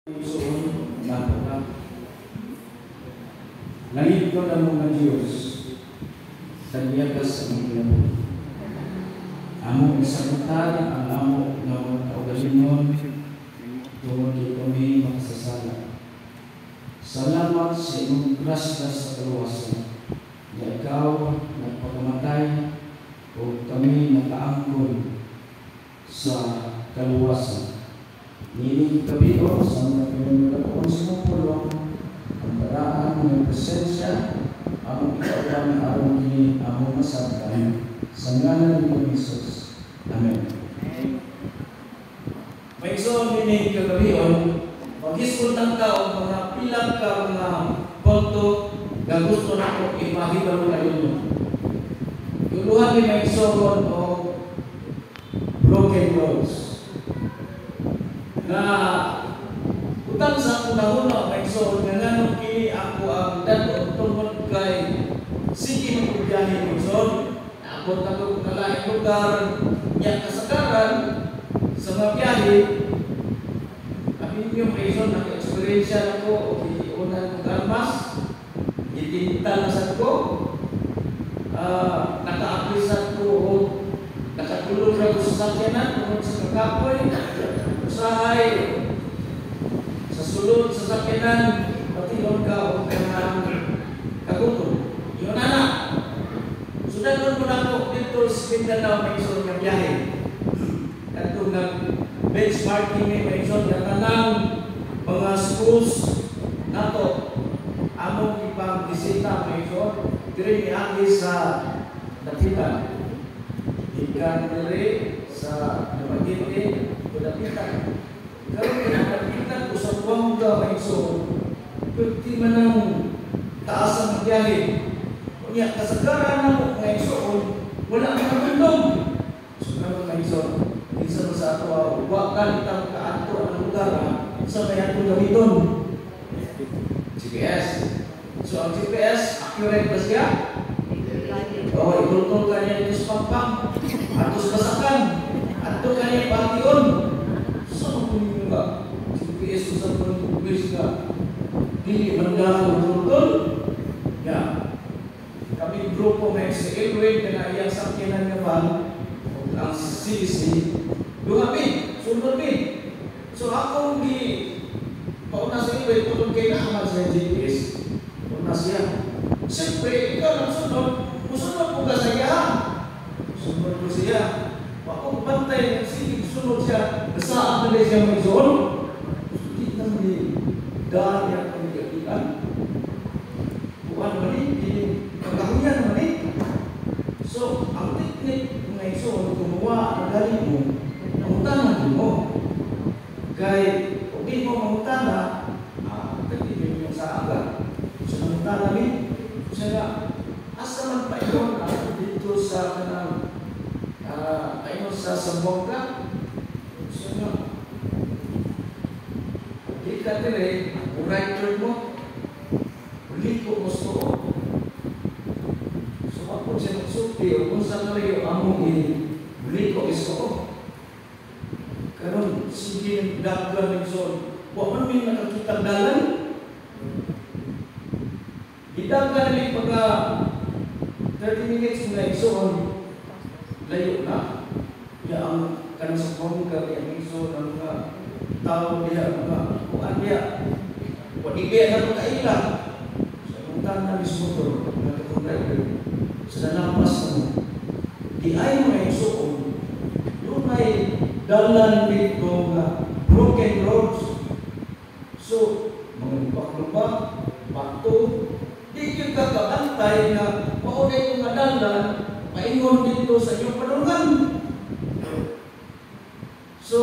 Suon nato langit ko na mga Diyos tanyagas ang ilamo among isagutan ang amo nga mga kaugalingon tungod kami magsasala. Salamat sa imong grasya sa kaluwasan na ikaw nagpakamatay o kami nakaangkon sa kaluwasan. Nining kabiro sa mga pinagdakon sa mga pulong ang paraan ng presensya ang ikaw ng araw kini among masabtan sa ngalan ni Jesus. Amen. May isong nining kagabion mag-iskultan ka o mga pilang ka mga konto na gusto na ko ipahibalo kayo nyo. Tuluhan ni may isong o broken roads na utang sa una-una may so nga nanong kini ako ang dato tungod kay sige magbiyahe mo so ako na laing lugar niya kasagaran sa mga biyahe kami yung reason naka-experience ako o iunan ng armas itintal sa ko naka-aplisan ko o nakatulog na ko sa sakyanan tungod sa kakapoy usahay sa sulod sa sakyanan patilon ka o kanang kagutom. Yun na. Sudan mo na ako dito sa Mindanao may isong nga biyahe. At kung nag-benchmarking may isong nga kanang mga schools nato among ipang bisita may isong diri ni Aki sa Dapitan. Ikan diri sa Nabagiti Dapitan. Kalau kita usap buang ke maiso, bukti manang taas ang biyahe. Kunya kasagaran ng maiso, wala nang mandong. Sunod maiso, isa sa ato, wakan itang kaato ang lugar sa may ato gamiton. GPS. So ang GPS, accurate ba siya? Oh, itultol ka niya ito sa pampang, atos basakan, ato ka niya pation. GPS usap pun-publis ka dili mandang betul ya kami grupo may sa Airway na iyang sakyanan nga van ang CDC duhabi sunod mi so ako di pauna sa Airway kung kay naamal sa GPS una siya siyempre ikaw ang sunod musunod ko ka sa iya sunod ko siya ako bantay sige sunod siya saan na siya may zon hindi nang di dahil ang pagkakailan buwan mali di pagkahuyan mali so ang teknik ng zon gumawa ang galing mo mangutanan mo kay kung di mo mangutana tagibin yung sa aga so mangutana mi siya asa man pa yun dito sa kanang ayun sa Sambonga so di ka dire writer mo liko mo so ako siya nagsulti o kung saan na rin among liko iso karon sige daggan ng zon huwag man may nakakita dalan idaggan rin pagka 30 minutes na isoon layo na ang kanang sa Bongga yung iso ng mga tao niya mga kuan niya wadibe na mga ilan sa mga mismo to na tutunay sa lamas mo di ay mga isoon yung may dalan dito nga broken roads so mga lubak-lubak bato di yung kakabantay na maunay mga dalan maingon dito sa iyong padulungan. So,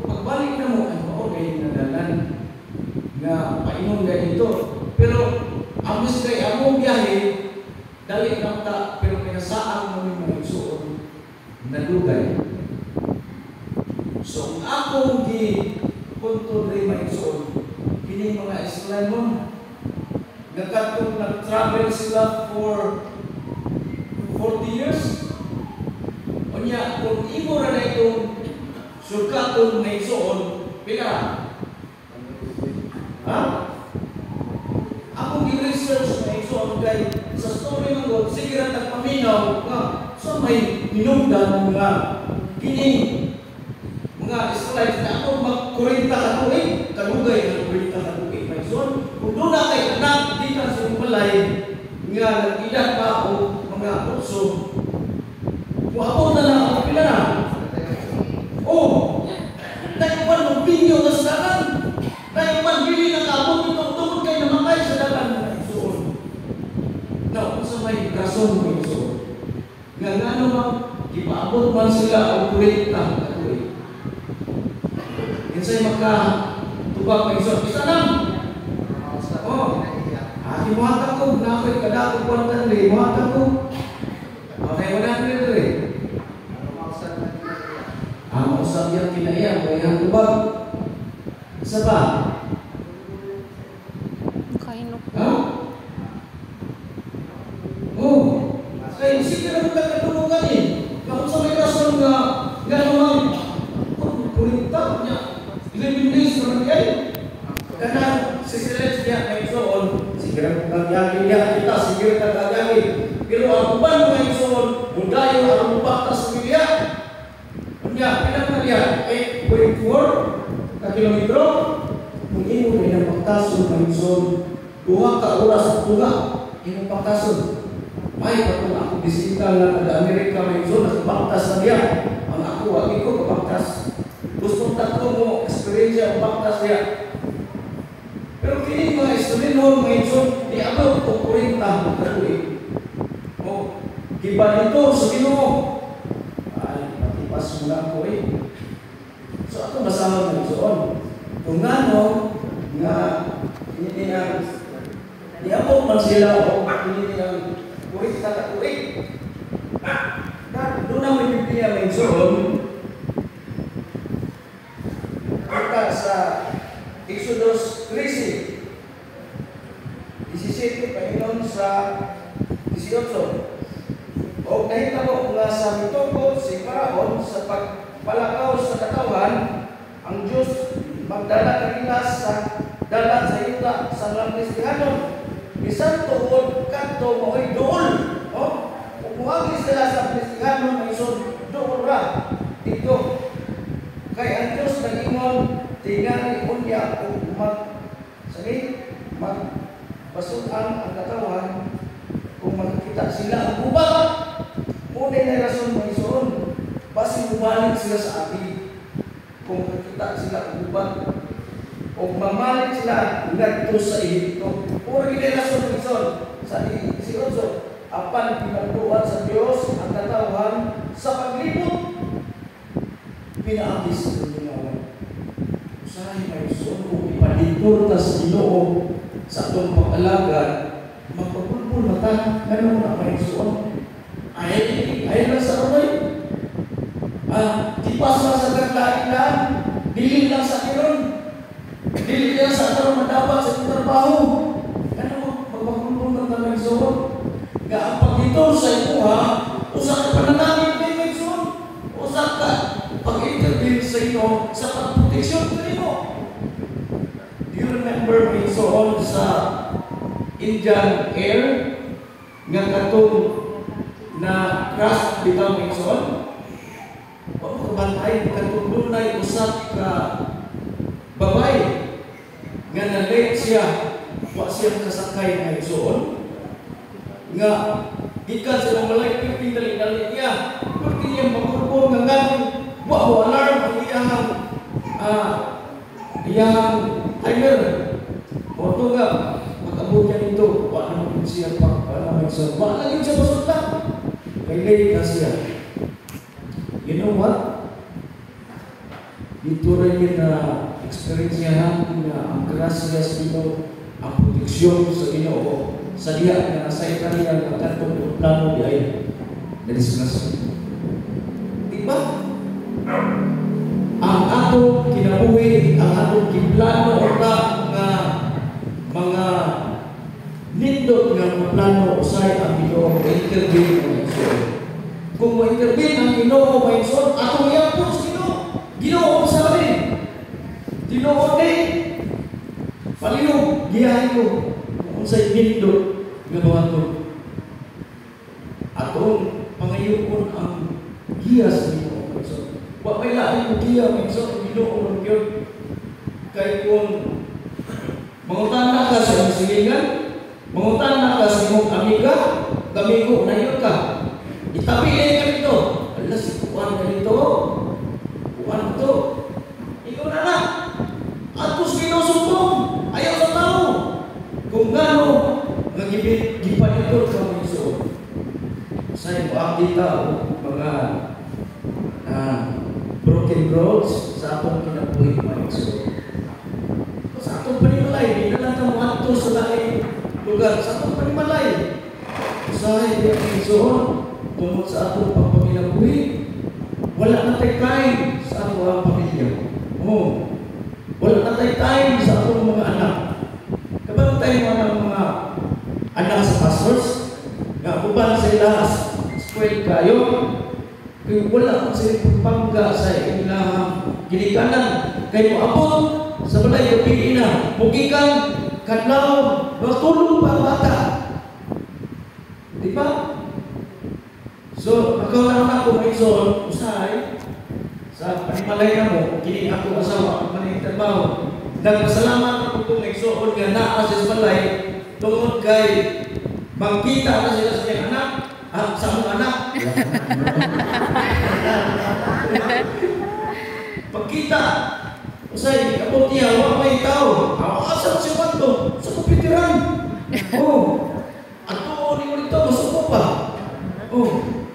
pagbalik na mo, ay okay na dalan nga maingon na dito. Pero, ang mas kay among biyahe, dali na ta, pero pinasaan mo yung mga isuon na lugay. So, akong punto rin mga isuon, kini mga Islamon, nagkatong nag-travel sila for 40 years. Unya, kung imo na itong sukaton na isuon, pila? hinungdan nga kini mga Israelites na ako mag-40 ka tuig, kalugay ng 40 ka tuig. Maison, kung doon na kay anak, di ka sa balay, nga nag-ilan pa o mga utso, kung ako na lang, ako pila na. Oh, naiwan mo binyo na sa dalan. Naiwan bili ng kabot ito, tungkol kayo namatay sa dalan. Maison. Now, kung sa may rason, maison, nga nga naman, ipaabot man sila o 40 ka tuig. Sa'yo magka-tubag pa isot. Isa lang. Oh. Ati muhatag ko. Nakoy kadako po ang tanli. Muhatag ko. Okay, wala nila rin. Mausap yan kinaiyak. Kaya ang tubag. Isa ba? Kainok. Ha? Oh. Kaya sige na magkakatulungan eh. Kapag sa may rason nga naman kurita niya 11 days naman kayo. Karena si Celestia ay soon, siguro kagagawin niya kita, siguro kagagawin. Pero ang uban mga soon, mudayo ang upakta sa milya. Kanya, pinag niya, 8.4 kilometro. Kung ino rin ang paktason mga soon, 2 ka oras at tunga, ino paktason. May patong ako bisita na Amerika mga soon, at paktas na niya. Ang ako, wag ko kapaktas. Gusto tatlo mo eksperyensya ang baktas niya. Pero kini mga estudinon, mga inson, di abot o 40 katuig. O, kiba nito sa Ginoo. Ay, patipas mo lang ko eh. So, ato masama ng inson. Kung ano, nga, hindi niyang, di abot man sila o hindi niyang 40 katuig. Doon na may Biblia mga inson, sa Exodus 13, 17, Panginoon sa 18. O nakita mo nga sa mitungkol si Paraon sa pagpalakaw sa katawan, ang Diyos magdala kanila sa dalan sa yuta sa lang Kristiyanon. Bisan tuod kadto mo'y dool. O, kung muhagi sila sa Kristiyanon, may son, dool ra. Dito. Kaya ang Diyos nag-ingon, tingnan iunya o magbasutan ang katawan kung makikita sila ang gubat. Muna na rason may soon. Basi bumalik sila sa atin kung makikita sila ang gubat. O mamalik sila ngadto sa Ehipto. Puro gini rason may soon. Sa 18, apan pinagduan sa Diyos ang katawan sa paglibot. Pinaabis sa Ginoo. Usahay may soon kung ipalitor ta sa Ginoo sa atong pag-alagad, magpapulpul mata, ganun na may soon. Ay lang sa rumay. Tipas lang sa kaglain, dili lang sa kiron. Dili lang sa atong madapat sa trabaho. Ganun, magpapulpul mata may soon. Nga ang paglitor sa imuha, usak ka pananangin din may soon. Usak ka pag-intervene sa inyo sa pagproteksyon sa inyo. Do you remember me soon sa Indian Air nga katong na crash bitaw mo soon? Huwag mo kabantay, katong dunay usap ka babay nga na-late siya, huwag siyang kasakay nga soon. Nga, gikan silang malay, pindali-dali niya, porque niya makurpo nga ganun. Wow, alarm ang iyang timer. Oto nga, mag-abot niya nito. Wala naman siya pa. Wala naman siya masunta. Kaya na siya. You know what? Dito rin yung experience niya na ang grasya sa Ginoo, ang proteksyon sa Ginoo, sa diya na nasa ikaniyang magkatong plano di ay na-discuss. Diba? Ang atong kinabuhi, ang atong kiplano ota nga mga nindot nga plano usay ang Ginoo intervene ang Ginoo. Kung mo-intervene ang Ginoo may son, atong iyapon sa Ginoo. Ginoo sa rin. Ginoo din. Palihog, giyahin ko. Kung sa'y nindot nga mga to. Atong pangayukon ang giya sa Ginoo mga igsoon. Wa may lain mo giya mga igsoon, Ginoo ng Diyon. Kay kung mangutana ka sa imong silingan, mangutana ka sa imong amiga, gamigo na yun ka. Itabilin ka nito. Ala, si Kuan ka nito. Kuan ito. Ikaw na. Atos kinusumpong. Ayaw sa tao. Kung gano, gipanitol ka mo iso. Sa imo ang kita mga broken roads sa atong kinabuhi mga iso. Sa atong panimalay, di na lang kamo ato sa laing lugar. Sa atong panimalay, usahay niya ang iso. Tungkol sa atong pagpapinabuhi, wala na tayo time sa atong pamilya. Wala na tayo time sa atong mga anak. Kapag tayo mga anak sa pastors, nga uban sila school kayo, kaya wala kang sila pagpangga sa ilang ginikanan. Kayo abot sa balay kapiliin na, mugikan, kadlaw, matulong pa bata. Di ba? So, magkawalan ako may son, usahay, sa panimalay na mo, kini ako asawa, maning trabaho. Nagpasalamat ako kung nagsuon nga naa sa balay, tungod kay magkita na sila sa kanyang anak, sa among anak. Pagkita, usahay, abot niya, wala may tao, asan si Wanto, sa kupitiran. Ato, ni ito, masuko pa.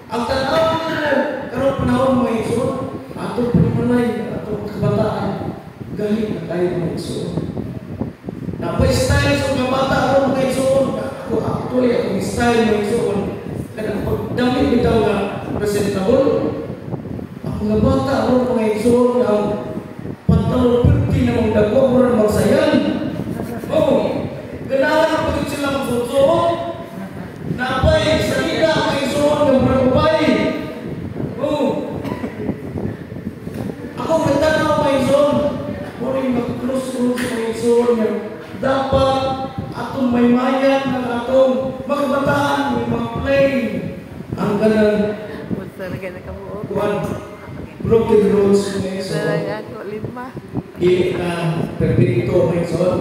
Ang tanaw nila, karong panahon mga igsoon, atong panimalay, atong kabataan, galing na tayo mga igsoon. Napay style sa mga bata karong mga igsoon, ako actually, akong style mga igsoon, kaya pagdamit bitaw na presentable, ako nga bata karong mga igsoon, ang pantalon pwede na mga dagwag mo na magsayan. Ganahan na pagod sila magsusuot, napay salida mga igsoon, ng barubay. Ako magtanaw mga igsoon, muling mag-cross-cross mga igsoon, dapat atong may mayan ng atong magbataan, may mga plane. Ang ganang broken roads mga igsoon. Hindi na perfecto mga igsoon.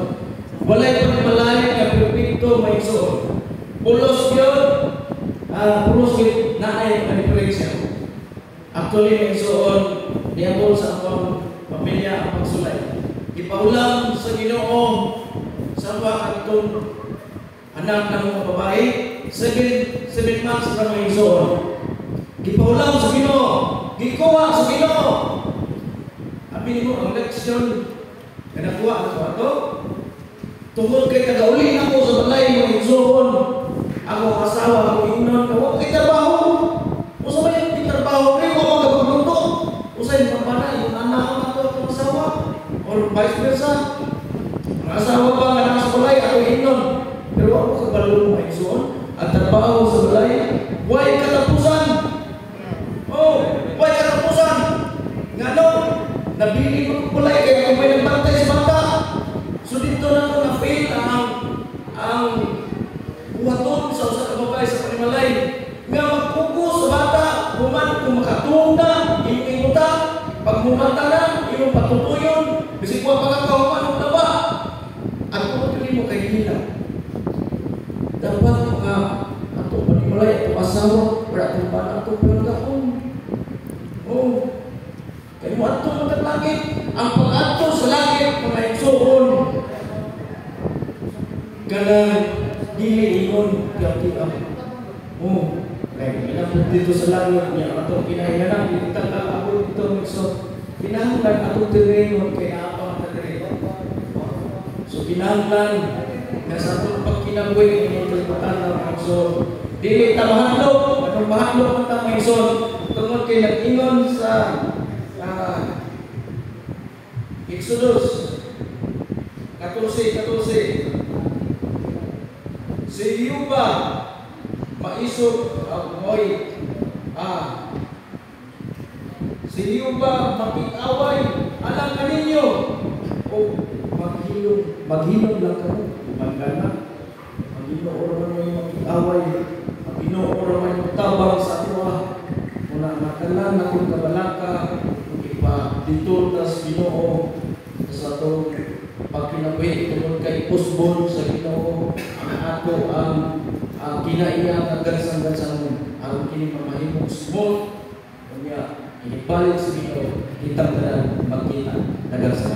Walay pagmalayan na perfecto mga igsoon. Pulos yun, na ay diferensya. Actually, mga igsoon, niyabol sa akong pamilya ang pagsulay. Ipaulang sa Ginoo sa mga itong anak ng mga babae, 7 months na mga igsoon. Ipaulang sa Ginoo, gikuha sa Ginoo. Amin mo ang leksyon na nakuha na ito. Tungkol kay kagauli ako sa balay mga igsoon. Ako asawa, ako inon, ako kay trabaho. Usa ba yung trabaho rin, ako magpagluto. Usay mga bana, yung anak ko na ito asawa. Or vice versa. Ang asawa ba nga nasa balay, ako inon. Pero ako kabalong mga igsoon. At trabaho sa balay, huwag katapusan. Huwag katapusan. Nga no, nabili mo ng balay, kaya kung may nagbantay sa bata. So dito na ko na-fail ang buhaton sa usa ka babae sa panimalay nga mag-focus sa bata, kung makatulong na, imong imuta, pag mumata na, imong patutuyon, bisig mo pagkakahuman na ba? Ang patutuloy mo kay Hila. Dapat mga ato panimalay, ato asawa, para ato ba ato palagakon. Kaya mo ato magkalangit, ang pag-ato sa langit, mga igsoon, ganang dili ingon tiap-tiap. Kaya inabot dito sa langit niya, atong kinahinganan, ditagkal ako dito magso. Pinahanglan atong terreno, kaya apa ang terreno. So pinahanglan, na sa atong pagkinabuhi, ingon pagpatan ng magso. Dili tamahanlog, atong mahanlog ang tamangso. Tungkol kay nag-ingon sa Exodus 14. Si Yuba maisog si Yuba mapit-away alam ka ninyo maghilom lang ka magana maghilom oraman mo yung mapit-away maghilom oraman yung tabang sa tuwa muna makalan na tungkol kay Pusbon sa Ginoo ang ato ang kinaiya nga gansang-gansang ang kini mamahimong smooth. Kanya ibalik sa Ginoo kitang tanan magkita nagarsa.